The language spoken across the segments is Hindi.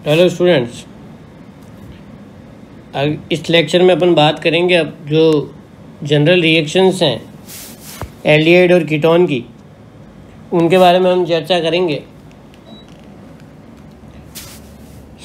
हेलो स्टूडेंट्स, इस लेक्चर में अपन बात करेंगे अब जो जनरल रिएक्शंस हैं एल्डिहाइड और कीटोन की, उनके बारे में हम चर्चा करेंगे।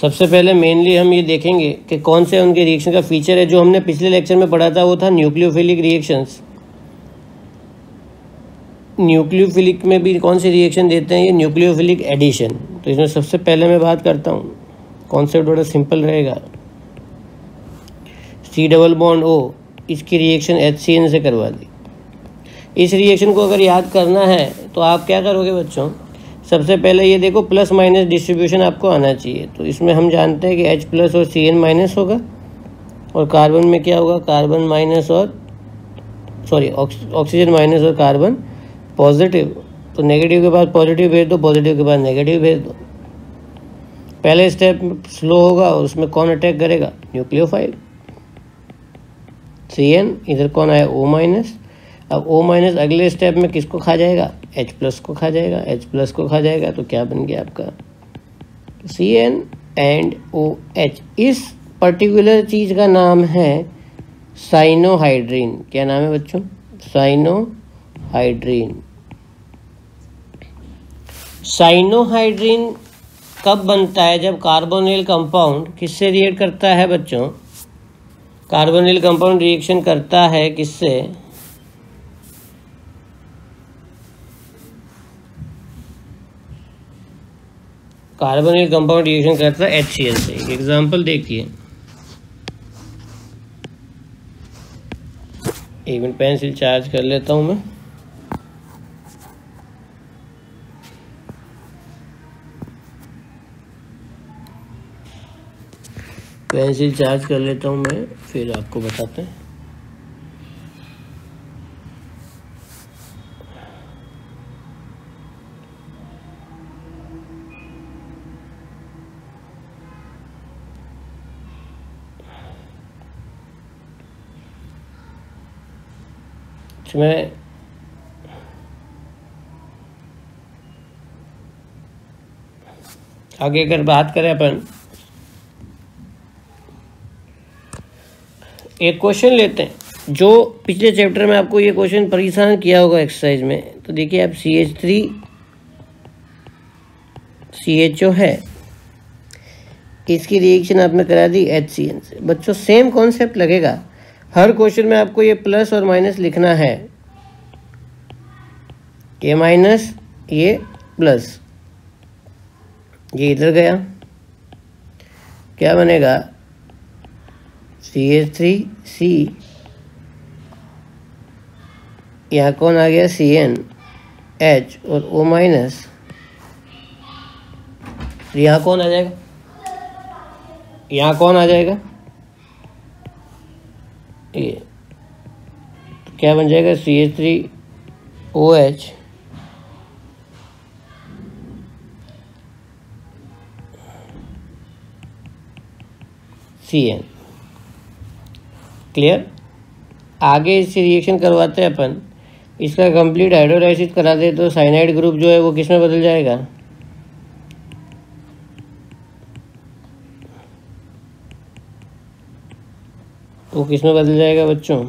सबसे पहले मेनली हम ये देखेंगे कि कौन से उनके रिएक्शन का फीचर है। जो हमने पिछले लेक्चर में पढ़ा था वो था न्यूक्लियोफिलिक रिएक्शंस। न्यूक्लियोफिलिक में भी कौन सी रिएक्शन देते हैं, ये न्यूक्लियोफिलिक एडिशन। तो इसमें सबसे पहले मैं बात करता हूँ, कॉन्सेप्ट बड़ा सिंपल रहेगा। C डबल बॉन्ड O, इसकी रिएक्शन HCN से करवा दी। इस रिएक्शन को अगर याद करना है तो आप क्या करोगे बच्चों, सबसे पहले ये देखो प्लस माइनस डिस्ट्रीब्यूशन आपको आना चाहिए। तो इसमें हम जानते हैं कि H प्लस और CN माइनस होगा, और कार्बन में क्या होगा, कार्बन माइनस और ऑक्सीजन माइनस और कार्बन पॉजिटिव। तो नेगेटिव के बाद पॉजिटिव भेज दो, पॉजिटिव के बाद नेगेटिव भेज दो। पहले स्टेप स्लो होगा और उसमें कौन अटैक करेगा, न्यूक्लियोफाइल। CN इधर कौन आया, O माइनस। अब O माइनस अगले स्टेप में किसको खा जाएगा, H प्लस को खा जाएगा। H प्लस को खा जाएगा तो क्या बन गया आपका, CN एंड OH। इस पर्टिकुलर चीज़ का नाम है साइनोहाइड्रीन। क्या नाम है बच्चों, साइनोहाइड्रीन। साइनोहाइड्रीन कब बनता है, जब कार्बोनिल कंपाउंड किससे रिएक्ट करता है बच्चों, कार्बोनिल कंपाउंड रिएक्शन करता है किससे, कार्बोनिल कंपाउंड रिएक्शन करता है HCl से। एक एग्जांपल देखिए, एक मिनट पेंसिल चार्ज कर लेता हूं मैं। पेंसिल चार्ज कर लेता हूँ मैं, फिर आपको बताते हैं। इसमें आगे अगर बात करें अपन, एक क्वेश्चन लेते हैं जो पिछले चैप्टर में आपको ये क्वेश्चन परेशान किया होगा एक्सरसाइज में। तो देखिए आप CH3CHO है, इसकी रिएक्शन आपने करा दी HCN से। बच्चों सेम कॉन्सेप्ट लगेगा, हर क्वेश्चन में आपको ये प्लस और माइनस लिखना है। ये माइनस, ये प्लस, ये इधर गया, क्या बनेगा, CH3C, यहाँ कौन आ गया, CN, H और O माइनस। यहाँ कौन आ जाएगा, यहाँ कौन आ जाएगा, ये तो क्या बन जाएगा, CH3OH CN। क्लियर। आगे इससे रिएक्शन करवाते हैं अपन, इसका कंप्लीट हाइड्रोलाइसिस करा दे तो साइनाइड ग्रुप जो है वो किस में बदल जाएगा, वो किस में बदल जाएगा बच्चों,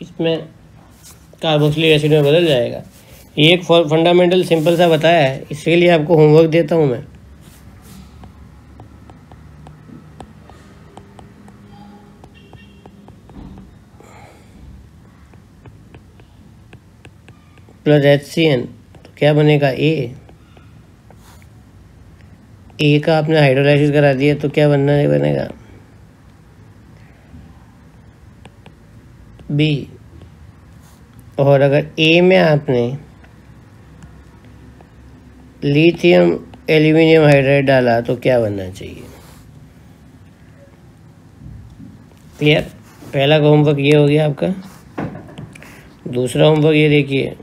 इसमें कार्बोक्सिलिक एसिड में बदल जाएगा। ये एक फंडामेंटल सिंपल सा बताया है, इसके लिए आपको होमवर्क देता हूँ मैं। प्लस HCN तो क्या बनेगा, A का आपने हाइड्रोलाइसिस करा दिया तो क्या बनेगा, B। और अगर A में आपने लिथियम एल्यूमिनियम हाइड्राइड डाला तो क्या बनना चाहिए। क्लियर। पहला होमवर्क ये हो गया आपका। दूसरा होमवर्क ये देखिए,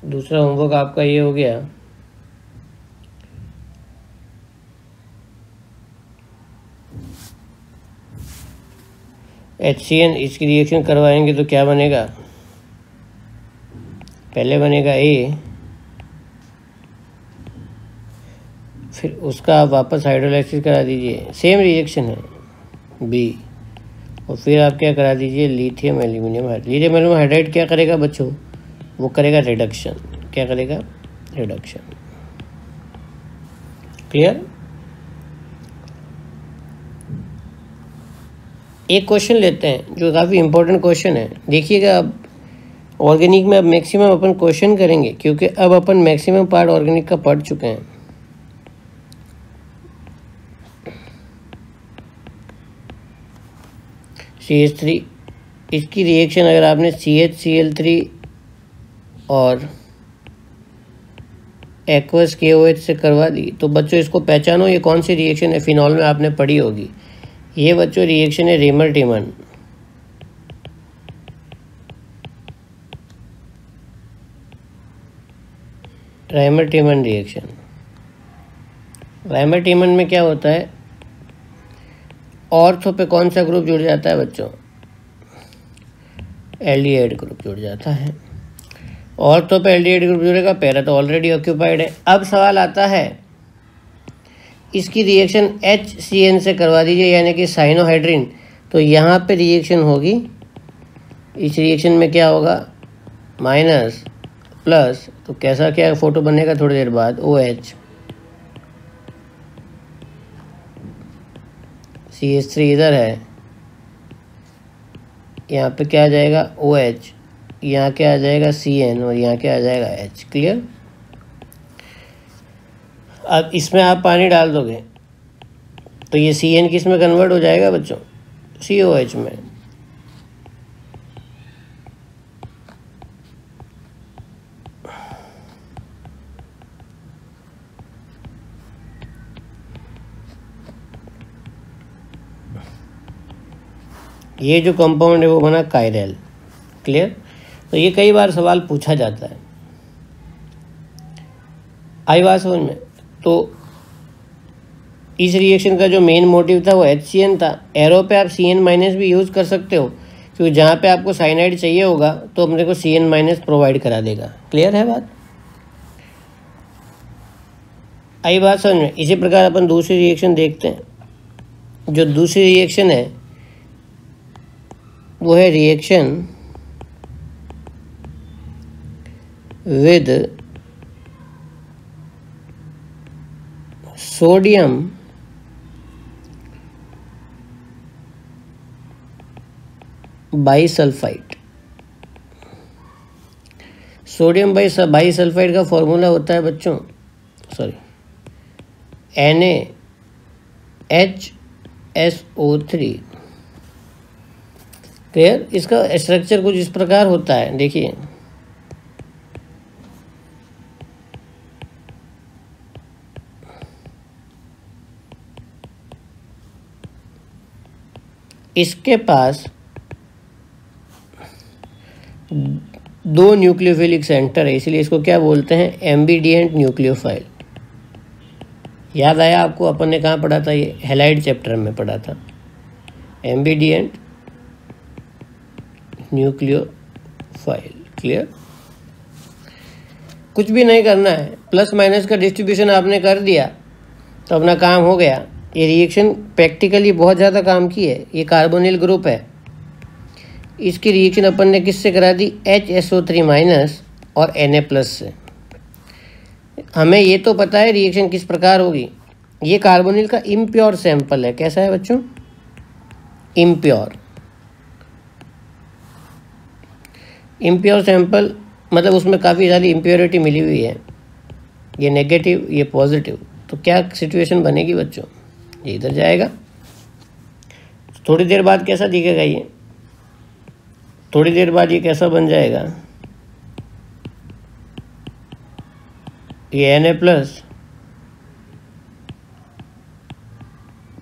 दूसरा होमवर्क आपका ये हो गया। HCN इसकी रिएक्शन करवाएंगे तो क्या बनेगा? पहले बनेगा A, फिर उसका आप वापस हाइड्रोलाइसिस करा दीजिए, सेम रिएक्शन है B, और फिर आप क्या करा दीजिए lithium aluminium hydride. Lithium aluminium hydride क्या करेगा बच्चों? वो करेगा रिडक्शन। क्या करेगा? रिडक्शन। क्लियर? एक क्वेश्चन लेते हैं जो काफ़ी इंपॉर्टेंट क्वेश्चन है, देखिएगा। अब ऑर्गेनिक में अब मैक्सिमम अपन क्वेश्चन करेंगे, क्योंकि अब अपन मैक्सिमम पार्ट ऑर्गेनिक का पढ़ चुके हैं। CH3 इसकी रिएक्शन अगर आपने CHCl3 और एक्वस KOH से करवा दी तो बच्चों इसको पहचानो, ये कौन सी रिएक्शन है? फिनॉल में आपने पढ़ी होगी। ये बच्चों रिएक्शन है रेमर-टिमन। Rymer-Tiemann reaction. राइमर-टिमन में क्या होता है? ऑर्थो पे कौन सा ग्रुप जुड़ जाता है बच्चों? एल्डिहाइड ग्रुप जुड़ जाता है। ऑर्थो पे एल्डिहाइड ग्रुप जुड़ेगा, पैरा तो ऑलरेडी ऑक्यूपाइड है। अब सवाल आता है इसकी रिएक्शन HCN से करवा दीजिए, यानी कि साइनोहाइड्रिन। तो यहाँ पे रिएक्शन होगी, इस रिएक्शन में क्या होगा? माइनस प्लस, तो कैसा क्या फोटो बनेगा थोड़ी देर बाद? OH, CH3 इधर है, यहाँ पे क्या आ जाएगा? OH, यहाँ क्या आ जाएगा? CN, और यहाँ क्या आ जाएगा? H। क्लियर? अब इसमें आप पानी डाल दोगे तो ये CN किस में कन्वर्ट हो जाएगा बच्चों? COH में। ये जो कंपाउंड है वो बना कायरल। क्लियर? तो ये कई बार सवाल पूछा जाता है। आई बात समझ में? तो इस रिएक्शन का जो मेन मोटिव था वो HCN था। एरो पे आप CN माइनस भी यूज़ कर सकते हो, क्योंकि जहाँ पे आपको साइनाइड चाहिए होगा तो अपने को CN माइनस प्रोवाइड करा देगा। क्लियर है बात? आई बात समझ में? इसी प्रकार अपन दूसरी रिएक्शन देखते हैं। जो दूसरी रिएक्शन है वो है रिएक्शन विद सोडियम बाईसल्फाइड। सोडियम बाईसल्फाइड का फॉर्मूला होता है बच्चों, सॉरी, NaHSO3। क्लियर? इसका स्ट्रक्चर कुछ इस प्रकार होता है, देखिए। इसके पास दो न्यूक्लियोफिलिक सेंटर है, इसलिए इसको क्या बोलते हैं? एम्बिडिएंट न्यूक्लियोफाइल। याद आया आपको? अपन ने कहाँ पढ़ा था? ये हैलाइड चैप्टर में पढ़ा था। एम्बिडिएंट न्यूक्लियोफाइल। क्लियर? कुछ भी नहीं करना है, प्लस माइनस का डिस्ट्रीब्यूशन आपने कर दिया तो अपना काम हो गया। ये रिएक्शन प्रैक्टिकली बहुत ज़्यादा काम की है। ये कार्बोनिल ग्रुप है, इसकी रिएक्शन अपन ने किससे करा दी? HSO3 माइनस और Na प्लस से। हमें ये तो पता है रिएक्शन किस प्रकार होगी। ये कार्बोनिल का इम्प्योर सैंपल है। कैसा है बच्चों? इम्प्योर। इम्प्योर सैंपल मतलब उसमें काफ़ी सारी इम्प्योरिटी मिली हुई है। ये नेगेटिव, ये पॉजिटिव, तो क्या सिचुएशन बनेगी बच्चों? ये इधर जाएगा। थोड़ी देर बाद कैसा दिखेगा ये? थोड़ी देर बाद ये कैसा बन जाएगा? ये Na प्लस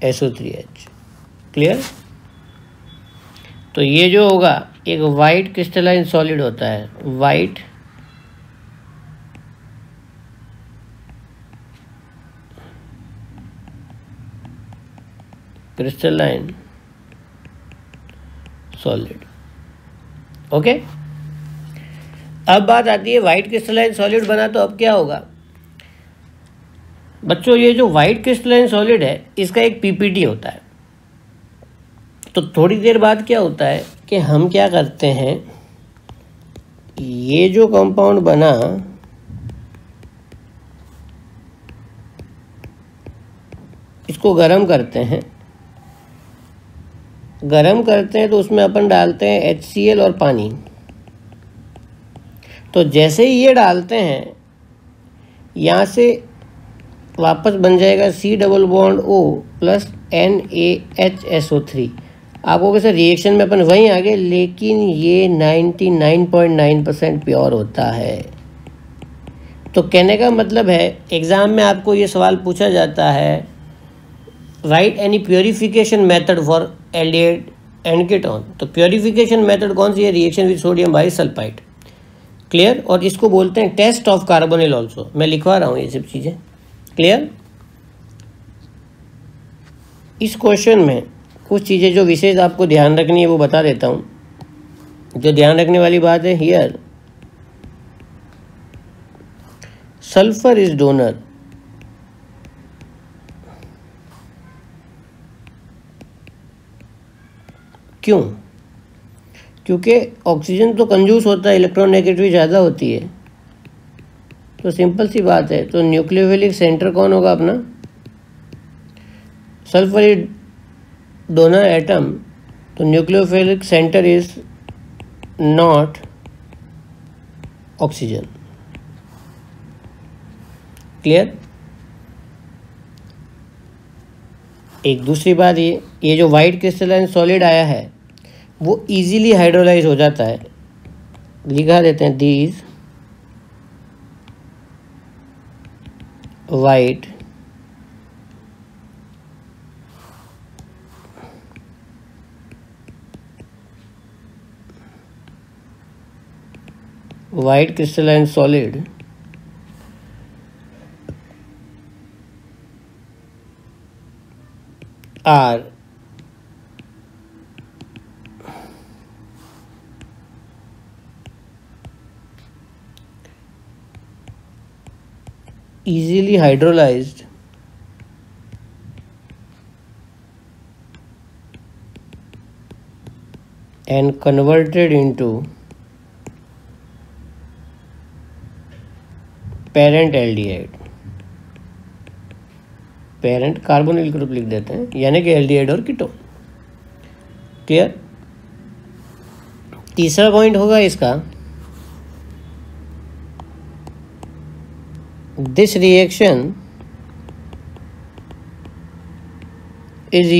SO3H। क्लियर? तो ये जो होगा एक वाइट क्रिस्टलाइन सॉलिड होता है, वाइट क्रिस्टलाइन सॉलिड। ओके, अब बात आती है वाइट क्रिस्टलाइन सॉलिड बना तो अब क्या होगा बच्चों। ये जो वाइट क्रिस्टलाइन सॉलिड है इसका एक पीपीटी होता है। तो थोड़ी देर बाद क्या होता है कि हम क्या करते हैं, ये जो कंपाउंड बना इसको गरम करते हैं। गरम करते हैं तो उसमें अपन डालते हैं HCl और पानी। तो जैसे ही ये डालते हैं यहाँ से वापस बन जाएगा C double bond O plus NaHSO3। आपको कैसे रिएक्शन में अपन वहीं आ गए, लेकिन ये 99.9% प्योर होता है। तो कहने का मतलब है एग्ज़ाम में आपको ये सवाल पूछा जाता है, right any purification method for aldehyde and ketone. तो प्योरीफिकेशन मेथड कौन सी है, reaction with sodium bisulphide. Clear. और इसको बोलते हैं टेस्ट ऑफ कार्बोनिल ऑल्सो। मैं लिखवा रहा हूँ ये सब चीज़ें। क्लियर। इस क्वेश्चन में कुछ चीज़ें जो विशेष आपको ध्यान रखनी है वो बता देता हूँ। जो ध्यान रखने वाली बात है, हियर सल्फर इज डोनर। क्यों? क्योंकि ऑक्सीजन तो कंजूस होता है, इलेक्ट्रॉन नेगेटिविटी ज़्यादा होती है। तो सिंपल सी बात है, तो न्यूक्लियोफिलिक सेंटर कौन होगा अपना, सल्फर इज डोनर एटम। तो nucleophilic centre is not oxygen. Clear. एक दूसरी बात, ये जो वाइट क्रिस्टलाइन सॉलिड आया है वो इजीली हाइड्रोलाइज हो जाता है। लिखा देते हैं these white crystalline solid are easily hydrolyzed and converted into parent aldehyde। Parent carbonyl group लिख देते हैं, यानी कि एल्डिहाइड और कीटोन। क्लियर। तीसरा पॉइंट होगा इसका, this reaction is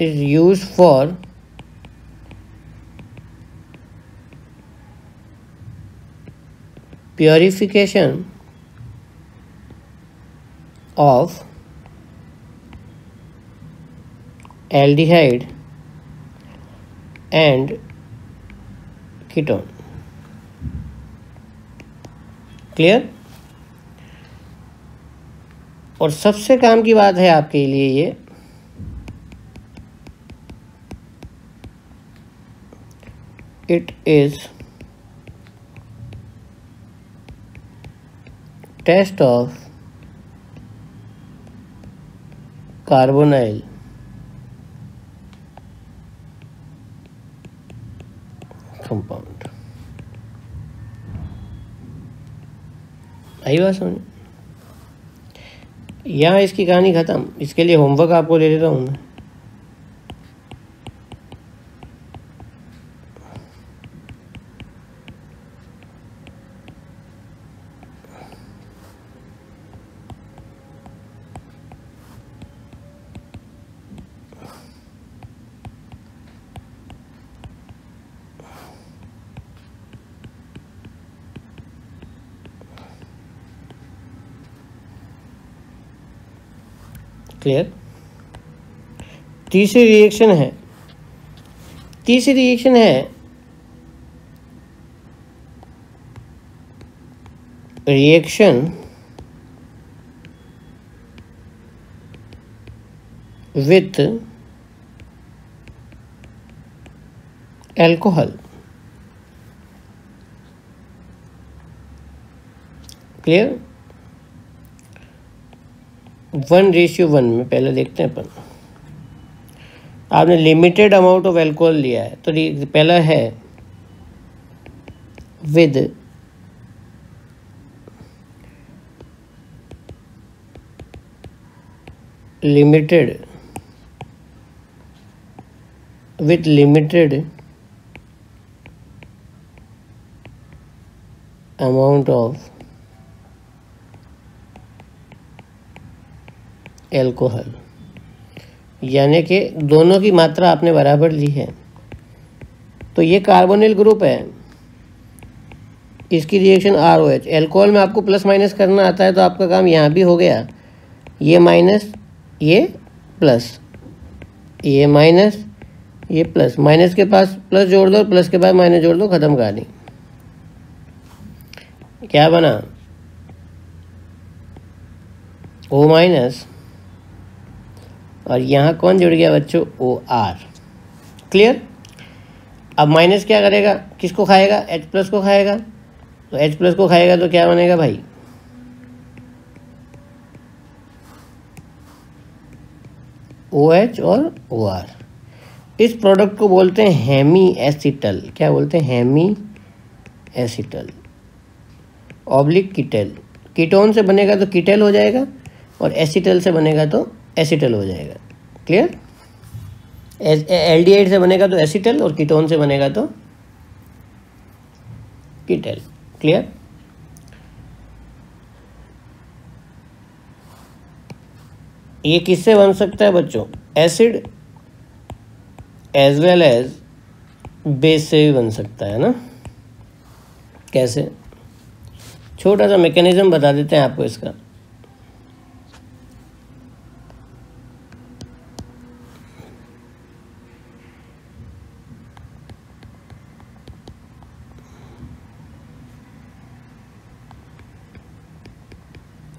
used for purification of aldehyde and ketone। Clear. और सबसे काम की बात है आपके लिए ये, it is test of carbonyl compound. आई बात समझ। यहाँ इसकी कहानी ख़त्म। इसके लिए होमवर्क आपको दे देता हूँ मैं। क्लियर। तीसरी रिएक्शन है रिएक्शन विथ एल्कोहल। क्लियर? 1:1 में पहले देखते हैं अपन। आपने लिमिटेड अमाउंट ऑफ एल्कोहल लिया है तो पहला है with limited amount of alcohol, यानी कि दोनों की मात्रा आपने बराबर ली है। तो ये कार्बोनिल ग्रुप है, इसकी रिएक्शन ROH। एल्कोहल में आपको प्लस माइनस करना आता है तो आपका काम यहाँ भी हो गया। ये माइनस, ये प्लस, ये माइनस, ये प्लस। माइनस के पास प्लस जोड़ दो, प्लस के बाद माइनस जोड़ दो, खत्म कहानी। क्या बना? O माइनस, और यहाँ कौन जुड़ गया बच्चों? OR। क्लियर? अब माइनस क्या करेगा, किसको खाएगा? H+ को खाएगा। तो H+ को खाएगा तो क्या बनेगा भाई? OH और OR। इस प्रोडक्ट को बोलते हैं हेमी एसिटल। क्या बोलते हैं? Hemy acetal oblique कीटल। कीटोन से बनेगा तो कीटल हो जाएगा, और एसिटल से बनेगा तो एसिटल हो जाएगा। क्लियर? एल्डिहाइड से बनेगा तो एसिटल, और कीटोन से बनेगा तो कीटल। क्लियर? ये किससे बन सकता है बच्चों? Acid as well as base से भी बन सकता है ना। कैसे? छोटा सा मैकेनिज्म बता देते हैं आपको इसका।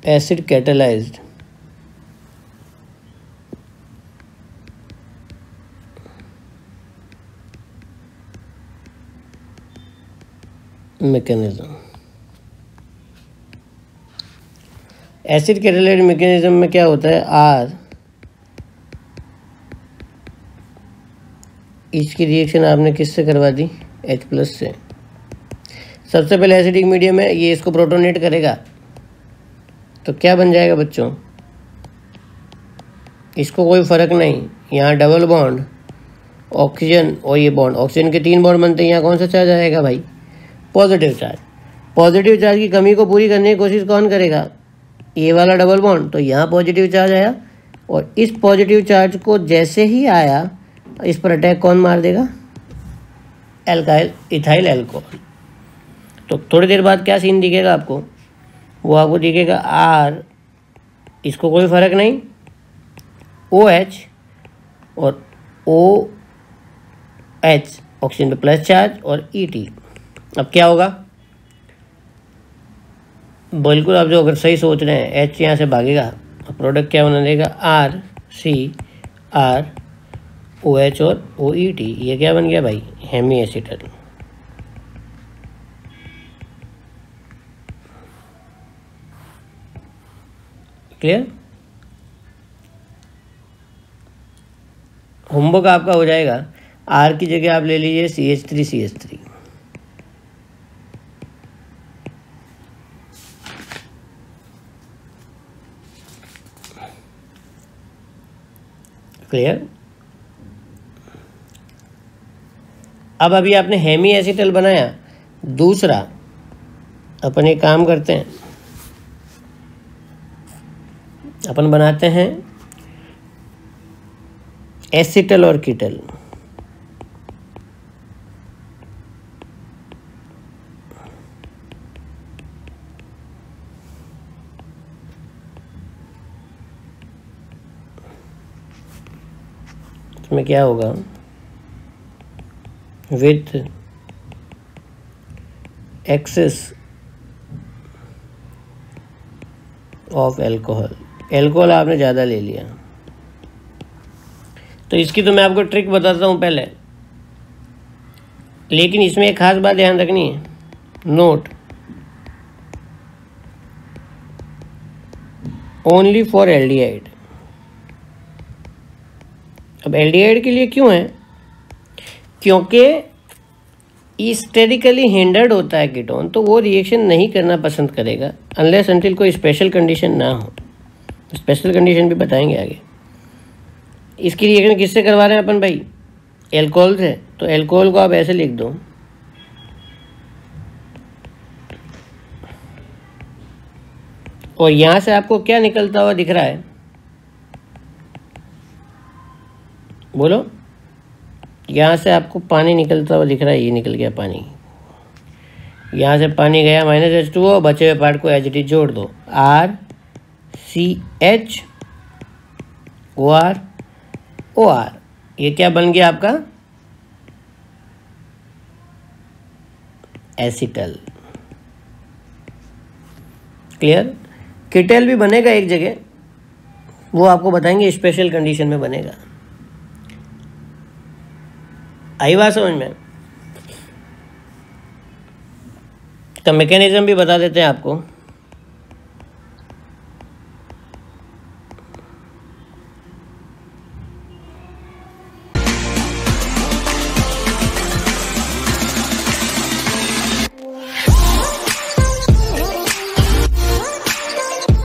Acid catalysed mechanism. Acid catalysed mechanism में क्या होता है? R, इसकी रिएक्शन आपने किससे करवा दी? H+ से। सबसे पहले एसिडिक मीडियम है, ये इसको प्रोटोनेट करेगा तो क्या बन जाएगा बच्चों? इसको कोई फर्क नहीं, यहाँ डबल बॉन्ड ऑक्सीजन, और ये बॉन्ड ऑक्सीजन के 3 बॉन्ड बनते हैं। यहाँ कौन सा चार्ज आएगा भाई? Positive charge. पॉजिटिव चार्ज की कमी को पूरी करने की कोशिश कौन करेगा? ये वाला डबल बॉन्ड। तो यहाँ पॉजिटिव चार्ज आया, और इस पॉजिटिव चार्ज को जैसे ही आया इस पर अटैक कौन मार देगा? Alkyl ethyl alcohol. तो थोड़ी देर बाद क्या सीन दिखेगा आपको? वो आपको दिखेगा R, इसको कोई फर्क नहीं, OH और OH ऑक्सीजन पे प्लस चार्ज और ET। अब क्या होगा? बिल्कुल आप जो अगर सही सोच रहे हैं, H यहाँ से भागेगा, प्रोडक्ट क्या बना देगा? RCr OH और OET। ये क्या बन गया भाई? Hemy acetal. क्लियर? होमवर्क आपका हो जाएगा, R की जगह आप ले लीजिए CH3CH3। क्लियर? अब अभी आपने हेमी एसिटल बनाया। दूसरा अपन एक काम करते हैं, अपन बनाते हैं एसिटल और कीटल। इसमें क्या होगा? With access of alcohol. Alcohol आपने ज़्यादा ले लिया, तो इसकी तो मैं आपको ट्रिक बताता हूँ पहले, लेकिन इसमें एक खास बात ध्यान रखनी है। Note only for aldehyde. अब एल्डिहाइड के लिए क्यों है? क्योंकि स्टेरिकली हिंडर्ड होता है कीटोन, तो वो रिएक्शन नहीं करना पसंद करेगा अनलेस अनटिल कोई स्पेशल कंडीशन ना हो। स्पेशल कंडीशन भी बताएंगे आगे। इसकी रिएक्शन किससे करवा रहे हैं अपन भाई? एल्कोहल से। तो एल्कोहल को आप ऐसे लिख दो, और यहां से आपको क्या निकलता हुआ दिख रहा है? बोलो। यहाँ से आपको पानी निकलता हुआ दिख रहा है, ये निकल गया पानी। यहाँ से पानी गया -H2O, बचे हुए पार्ट को एच डी जोड़ दो, RCHOR। ये क्या बन गया आपका? एसिटल। क्लियर? कीटल भी बनेगा एक जगह, वो आपको बताएंगे, स्पेशल कंडीशन में बनेगा। आई बात समझ में? तो मैकेनिज्म भी बता देते हैं आपको।